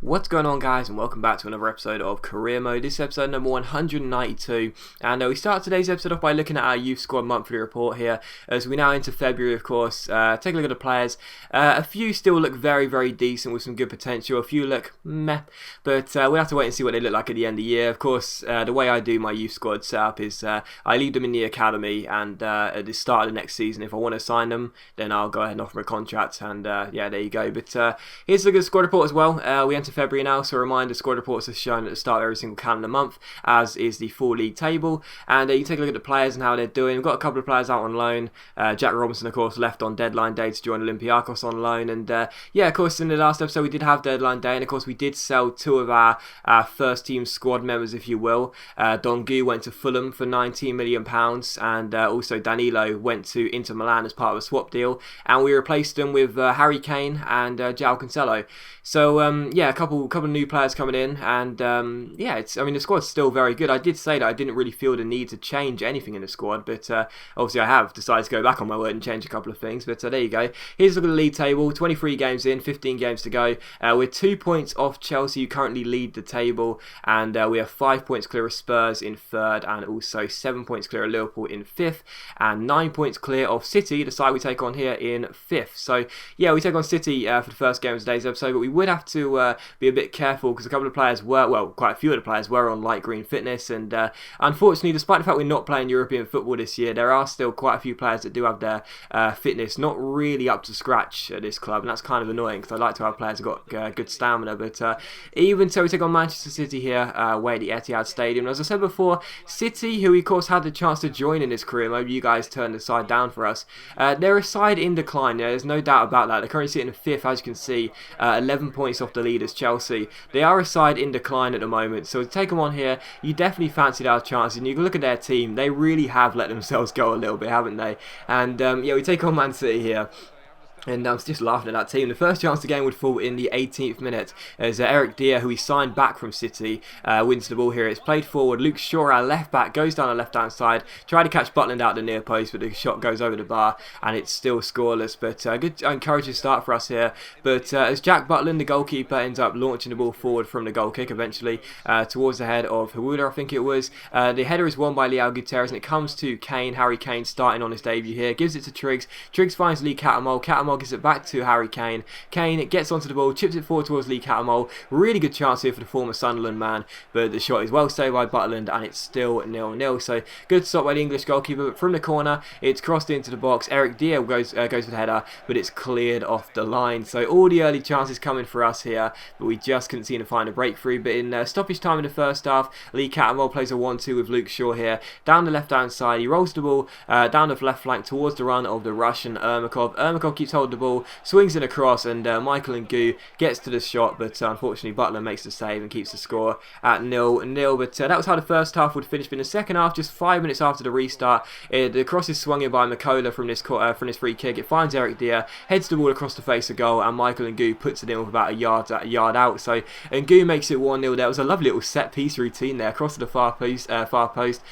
What's going on, guys, and welcome back to another episode of Career Mode. This is episode number 192, and we start today's episode off by looking at our youth squad monthly report here as we now into February, of course. Take a look at the players. A few still look very, very decent with some good potential. A few look meh, but we'll have to wait and see what they look like at the end of the year. Of course, the way I do my youth squad setup is I leave them in the academy, and at the start of the next season, if I want to sign them, then I'll go ahead and offer a contract, and yeah, there you go. But here's a good squad report as well. We enter February now, so a reminder, squad reports are shown at the start of every single calendar month, as is the full league table, and you take a look at the players and how they're doing. We've got a couple of players out on loan. Jack Robinson, of course, left on deadline day to join Olympiacos on loan, and yeah, of course, in the last episode we did have deadline day, and of course we did sell two of our first team squad members, if you will. Dongu went to Fulham for £19 million, and also Danilo went to Inter Milan as part of a swap deal, and we replaced them with Harry Kane and João Cancelo. So yeah, a couple of new players coming in, and yeah, I mean the squad's still very good. I did say that I didn't really feel the need to change anything in the squad, but obviously I have decided to go back on my word and change a couple of things. But there you go. Here's a look at the league table. 23 games in, 15 games to go. We're 2 points off Chelsea, who currently lead the table, and we have 5 points clear of Spurs in third, and also 7 points clear of Liverpool in fifth, and 9 points clear of City, the side we take on here, in fifth. So yeah, we take on City for the first game of today's episode, but we would have to be a bit careful because a couple of players were, well, quite a few of the players were on light green fitness, and unfortunately, despite the fact we're not playing European football this year, there are still quite a few players that do have their fitness not really up to scratch at this club, and that's kind of annoying because I like to have players who've got good stamina. But even so, we take on Manchester City here, away at the Etihad Stadium. And as I said before, City, who we of course had the chance to join in this career mode, you guys turned the side down for us. They're a side in decline. There's no doubt about that. They're currently sitting in fifth, as you can see, 11 points off the leaders, Chelsea. They are a side in decline at the moment, so to take them on here, you definitely fancied our chances. And you can look at their team; they really have let themselves go a little bit, haven't they? And yeah, we take on Man City here. And I was just laughing at that team. The first chance of the game would fall in the 18th minute as Eric Dier, who he signed back from City, wins the ball here. It's played forward. Luke Shaw, our left back, goes down the left-hand side, tried to catch Butland out the near post, but the shot goes over the bar, and it's still scoreless. But good, encouraging start for us here. But as Jack Butland, the goalkeeper, ends up launching the ball forward from the goal kick eventually towards the head of Hawula, I think it was. The header is won by Leao Gutierrez, and it comes to Kane. Harry Kane starting on his debut here. Gives it to Triggs. Triggs finds Lee Catamol. Catamol gives it back to Harry Kane. Kane gets onto the ball, chips it forward towards Lee Catamol. Really good chance here for the former Sunderland man, but the shot is well saved by Butland, and it's still 0-0. So good stop by the English goalkeeper, but from the corner, it's crossed into the box. Eric Dier goes for the header, but it's cleared off the line. So all the early chances coming for us here, but we just couldn't seem to find a breakthrough. But in stoppage time in the first half, Lee Catamol plays a 1-2 with Luke Shaw here. Down the left-hand side, he rolls the ball down the left flank towards the run of the Russian Ermakov. Ermakov keeps hold of the ball, swings it across, and Michael Ngu gets to the shot, but unfortunately Butler makes the save and keeps the score at 0-0. But that was how the first half would finish. But in the second half, just 5 minutes after the restart, the cross is swung in by Makola from this free kick. It finds Eric Dier, heads the ball across the face of goal, and Michael Ngu puts it in with about a yard out. So Ngu makes it 1-0. There was a lovely little set piece routine there across to the far post.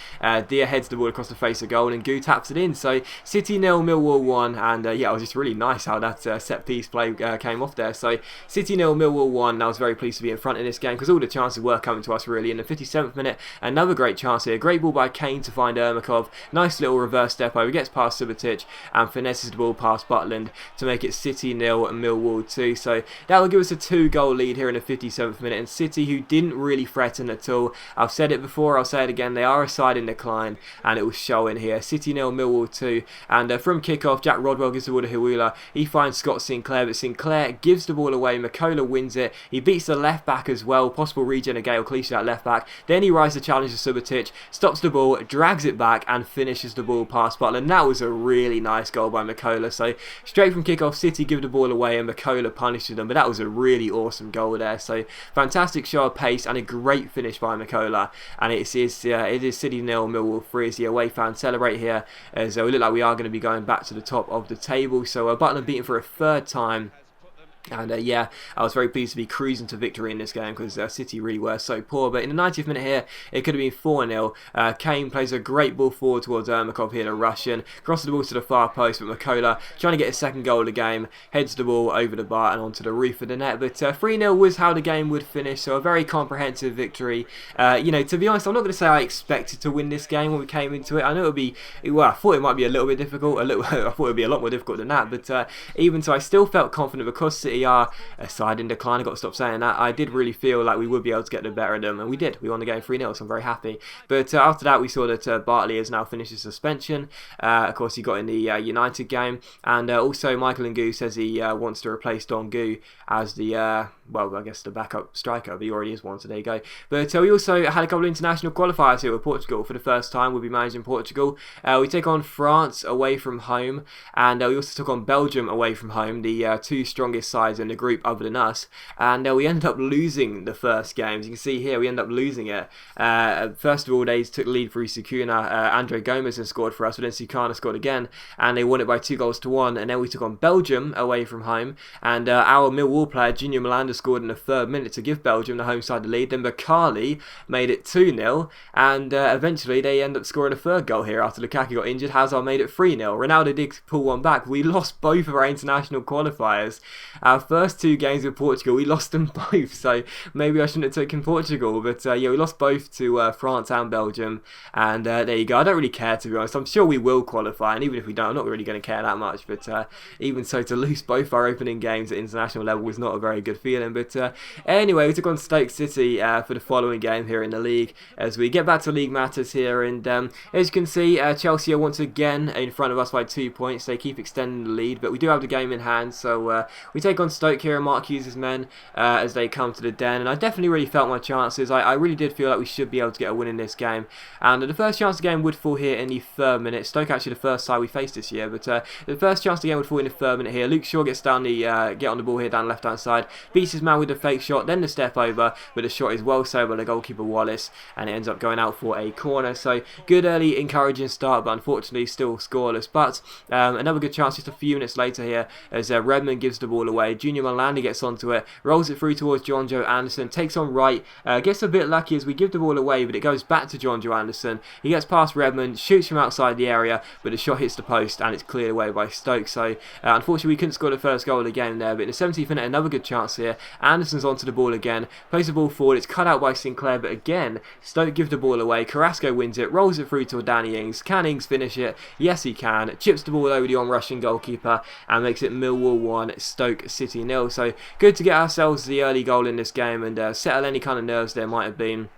Dier heads the ball across the face of goal, and Ngu taps it in. So City 0, Millwall 1, and yeah, it was just really nice how that set piece play came off there. So City 0, Millwall 1. I was very pleased to be in front in this game because all the chances were coming to us really. In the 57th minute, another great chance here. Great ball by Kane to find Ermakov. Nice little reverse step over. Gets past Subotic and finesses the ball past Butland to make it City 0 and Millwall 2. So that will give us a 2-goal lead here in the 57th minute. And City, who didn't really threaten at all. I've said it before, I'll say it again. They are a side in decline, and it will show in here. City 0, Millwall 2. And from kickoff, Jack Rodwell gives the ball to Hawula. He finds Scott Sinclair, but Sinclair gives the ball away. Makola wins it. He beats the left back as well. Possible regen of Gael Clichy, that left back. Then he rises the challenge to Subotic, stops the ball, drags it back, and finishes the ball past Butler. And that was a really nice goal by Makola. So straight from kickoff, City give the ball away, and Makola punishes them. But that was a really awesome goal there. So fantastic show of pace and a great finish by Makola. And it is City 0, Millwall 3 as the away fans celebrate here, as we look like we are going to be going back to the top of the table. So Butler beaten for a third time And yeah, I was very pleased to be cruising to victory in this game because City really were so poor. But in the 90th minute here, it could have been 4-0. Kane plays a great ball forward towards Ermakov here, the Russian. Crosses the ball to the far post, but Makola, trying to get his second goal of the game, heads the ball over the bar and onto the roof of the net. But 3-0 was how the game would finish, so a very comprehensive victory. You know, to be honest, I'm not going to say I expected to win this game when we came into it. I know it would be, well, I thought it might be a little bit difficult. I thought it would be a lot more difficult than that. But even so, I still felt confident because City are a side in decline. I've got to stop saying that. I did really feel like we would be able to get the better of them, and we did. We won the game 3-0, so I'm very happy. But after that, we saw that Bartley has now finished his suspension. Of course, he got in the United game, and also Michael Ngoo says he wants to replace Don Gu as the, well, I guess the backup striker, but he already is one, so there you go. But we also had a couple of international qualifiers here with Portugal. For the first time, we'll be managing Portugal. We take on France away from home, and we also took on Belgium away from home, the two strongest sides in the group other than us, and we ended up losing the first game. As you can see here, we ended up losing it. First of all, they took the lead through Sukuna. Andre Gomez and scored for us, but then Sukana scored again, and they won it by 2-1. And then we took on Belgium away from home, and our Millwall player Junior Malanda scored in the 3rd minute to give Belgium the home side the lead. Then Bakali made it 2-0, and eventually they end up scoring a 3rd goal here after Lukaku got injured. Hazard made it 3-0. Ronaldo did pull one back. We lost both of our international qualifiers. Our first 2 games with Portugal, we lost them both, so maybe I shouldn't have taken Portugal, but yeah, we lost both to France and Belgium, and there you go. I don't really care, to be honest. I'm sure we will qualify, and even if we don't, I'm not really going to care that much, but even so, to lose both our opening games at international level was not a very good feeling. But anyway, we took on Stoke City for the following game here in the league, as we get back to league matters here, and as you can see, Chelsea are once again in front of us by 2 points. They keep extending the lead, but we do have the game in hand, so we take on Stoke here, and Mark Hughes' men as they come to the Den, and I definitely really felt my chances. I really did feel like we should be able to get a win in this game, and the first chance of the game would fall here in the 3rd minute. Stoke actually the first side we faced this year, but the first chance of the game would fall in the 3rd minute here. Luke Shaw gets down the get on the ball here down the left hand side, beats his man with the fake shot, then the step over, but the shot is well saved by the goalkeeper Wallace, and it ends up going out for a corner. So good early encouraging start, but unfortunately still scoreless. But another good chance just a few minutes later here, as Redmond gives the ball away. Junior Malanda gets onto it, rolls it through towards John Joe Anderson, takes on right, gets a bit lucky as we give the ball away, but it goes back to John Joe Anderson. He gets past Redmond, shoots from outside the area, but the shot hits the post and it's cleared away by Stoke. So unfortunately we couldn't score the first goal of the game there, but in the 17th minute another good chance here. Anderson's onto the ball again, plays the ball forward, it's cut out by Sinclair, but again Stoke give the ball away. Carrasco wins it, rolls it through to Danny Ings. Can Ings finish it? Yes he can. Chips the ball over the on-rushing goalkeeper and makes it Millwall 1, Stoke City 0. So good to get ourselves the early goal in this game and settle any kind of nerves there might have been.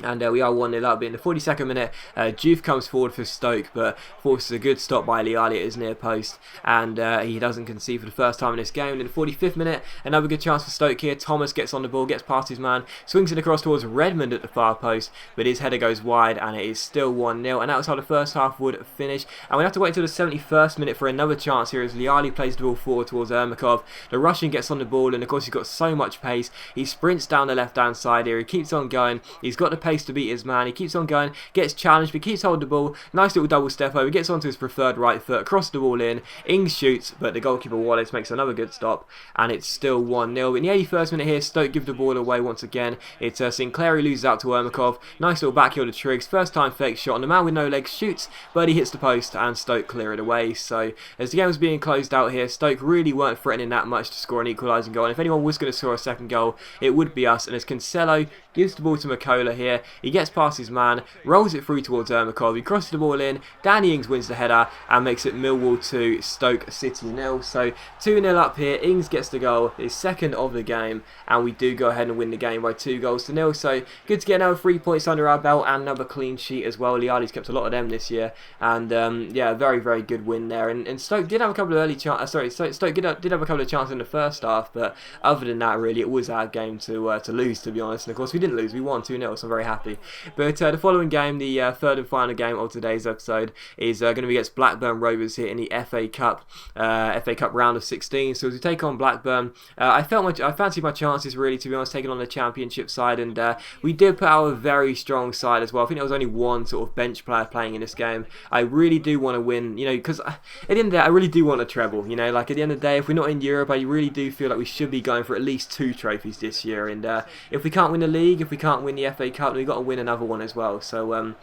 And we are 1-0 up. But in the 42nd minute, Juve comes forward for Stoke, but forces a good stop by Liali at his near post, and he doesn't concede for the first time in this game. And in the 45th minute, another good chance for Stoke here. Thomas gets on the ball, gets past his man, swings it across towards Redmond at the far post, but his header goes wide, and it is still 1-0. And that was how the first half would finish. And we have to wait until the 71st minute for another chance here, as Liali plays the ball forward towards Ermakov. The Russian gets on the ball, and of course he's got so much pace. He sprints down the left-hand side here. He keeps on going. He's got the pace to beat his man. He keeps on going, gets challenged, but keeps holding the ball. Nice little double step over, gets onto his preferred right foot, crosses the ball in. Ings shoots, but the goalkeeper Wallace makes another good stop, and it's still 1-0. In the 81st minute here, Stoke give the ball away once again. It's Sinclair who loses out to Ermakov. Nice little backheel to Triggs. First time fake shot, and the man with no legs shoots, but he hits the post, and Stoke clear it away. So as the game was being closed out here, Stoke really weren't threatening that much to score an equalising goal. And if anyone was going to score a second goal, it would be us. And as Cancelo gives the ball to Makola here, he gets past his man, rolls it through towards Ermakov, he crosses the ball in, Danny Ings wins the header and makes it Millwall 2, Stoke City 0. So 2-0 up here, Ings gets the goal, his second of the game, and we do go ahead and win the game by 2-0. So good to get another 3 points under our belt and another clean sheet as well. Liali's kept a lot of them this year, and yeah, very, very good win there. And Stoke did have a couple of early chances, Stoke did have a couple of chances in the first half, but other than that, really, it was our game to lose, to be honest. And of course, we didn't lose, we won 2-0, so I'm very very happy. But the following game, the third and final game of today's episode, is going to be against Blackburn Rovers here in the FA Cup round of 16. So as we take on Blackburn, I fancied my chances really, to be honest, taking on the Championship side, and we did put out a very strong side as well. I think there was only one sort of bench player playing in this game. I really do want to win, you know, because at the end of the day, I really do want a treble. You know, like at the end of the day, if we're not in Europe, I really do feel like we should be going for at least 2 trophies this year. And if we can't win the league, if we can't win the FA Cup, then we've got to win another one as well. So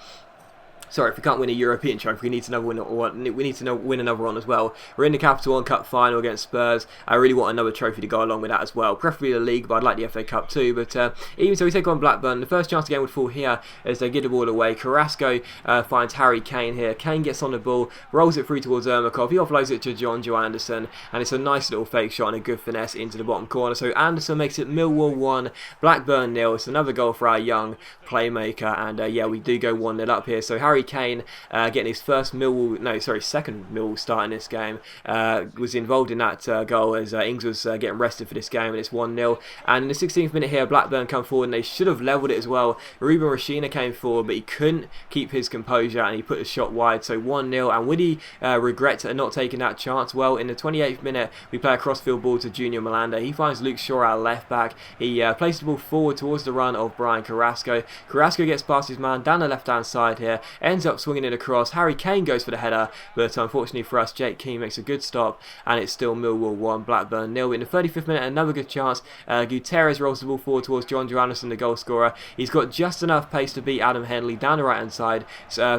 sorry, if we can't win a European trophy, we need to win another one as well. We're in the Capital One Cup final against Spurs. I really want another trophy to go along with that as well. Preferably the league, but I'd like the FA Cup too. But even so, we take on Blackburn. The first chance the game would fall here as they give the ball away. Carrasco finds Harry Kane here. Kane gets on the ball, rolls it through towards Ermakov. He offloads it to John Joe Anderson, and it's a nice little fake shot and a good finesse into the bottom corner. So Anderson makes it Millwall 1, Blackburn 0. It's another goal for our young playmaker, and yeah, we do go 1-0 up here. So Harry Kane getting his second Millwall start in this game, was involved in that goal as Ings was getting rested for this game, and it's 1-0. And in the 16th minute here, Blackburn come forward and they should have levelled it as well. Ruben Rashina came forward, but he couldn't keep his composure and he put the shot wide, so 1-0. And would he regret not taking that chance? Well, in the 28th minute, we play a crossfield ball to Junior Malanda. He finds Luke Shaw, our left back. He places the ball forward towards the run of Brian Carrasco. Carrasco gets past his man down the left hand side here, ends up swinging it across. Harry Kane goes for the header, but unfortunately for us, Jake Keane makes a good stop, and it's still Millwall 1, Blackburn 0. In the 35th minute, another good chance. Gutierrez rolls the ball forward towards John Joe Anderson, the goal scorer. He's got just enough pace to beat Adam Henley down the right hand side.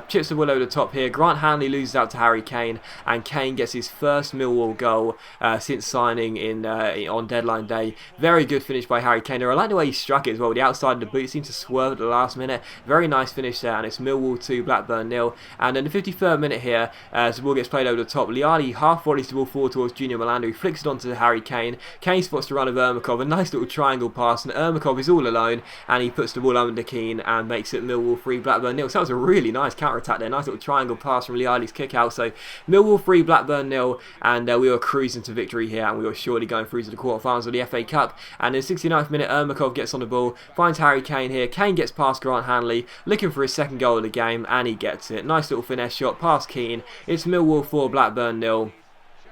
Chips the ball over the top here. Grant Hanley loses out to Harry Kane, and Kane gets his first Millwall goal since signing on deadline day. Very good finish by Harry Kane. I like the way he struck it as well. The outside of the boot seemed to swerve at the last minute. Very nice finish there, and it's Millwall 2, Blackburn 0. And in the 53rd minute here, as the ball gets played over the top, Liali half volleys the ball forward towards Junior Malanda, who flicks it onto Harry Kane. Kane spots the run of Ermakov, a nice little triangle pass, and Ermakov is all alone, and he puts the ball under Keane and makes it Millwall 3, Blackburn 0. So that was a really nice counter-attack there. Nice little triangle pass from Liali's kick out. So Millwall 3, Blackburn 0, and we were cruising to victory here, and we were surely going through to the quarterfinals of the FA Cup. And in the 69th minute, Ermakov gets on the ball, finds Harry Kane here. Kane gets past Grant Hanley, looking for his second goal of the game, and he gets it. Nice little finesse shot past Keane. It's Millwall 4, Blackburn 0.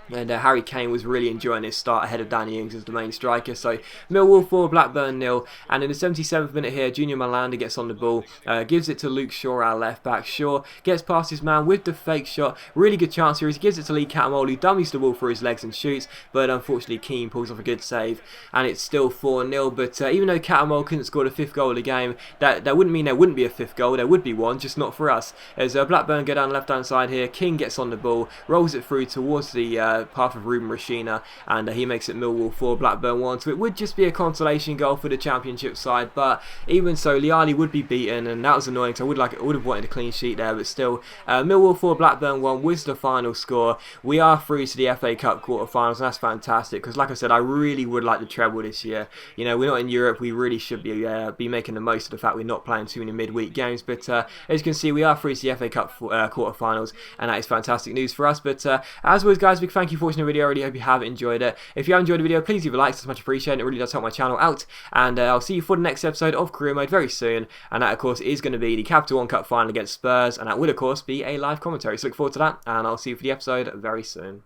And Harry Kane was really enjoying his start ahead of Danny Ings as the main striker. So Millwall 4, Blackburn 0. And in the 77th minute here, Junior Malanda gets on the ball, gives it to Luke Shaw, our left back. Shaw gets past his man with the fake shot. Really good chance here. He gives it to Lee Catamol, who dummies the ball for his legs and shoots. But unfortunately, Keane pulls off a good save. And it's still 4-0. But even though Catamol couldn't score the 5th goal of the game, that wouldn't mean there wouldn't be a 5th goal. There would be one, just not for us. As Blackburn go down the left-hand side here, King gets on the ball, rolls it through towards the path of Ruben Rashina, and he makes it Millwall 4, Blackburn 1. So it would just be a consolation goal for the Championship side, but even so, Liali would be beaten, and that was annoying. So I would have wanted a clean sheet there, but still, Millwall 4, Blackburn 1 was the final score. We are through to the FA Cup quarterfinals, and that's fantastic because, like I said, I really would like the treble this year. You know, we're not in Europe. We really should be making the most of the fact we're not playing too many midweek games. But as you can see, we are through to the FA Cup quarterfinals, and that is fantastic news for us. But as always, guys, big thank you for watching the video. I really hope you have enjoyed it. If you have enjoyed the video, please leave a like. It's much appreciated. It really does help my channel out. And I'll see you for the next episode of Career Mode very soon. And that, of course, is going to be the Capital One Cup final against Spurs. And that will, of course, be a live commentary. So look forward to that. And I'll see you for the episode very soon.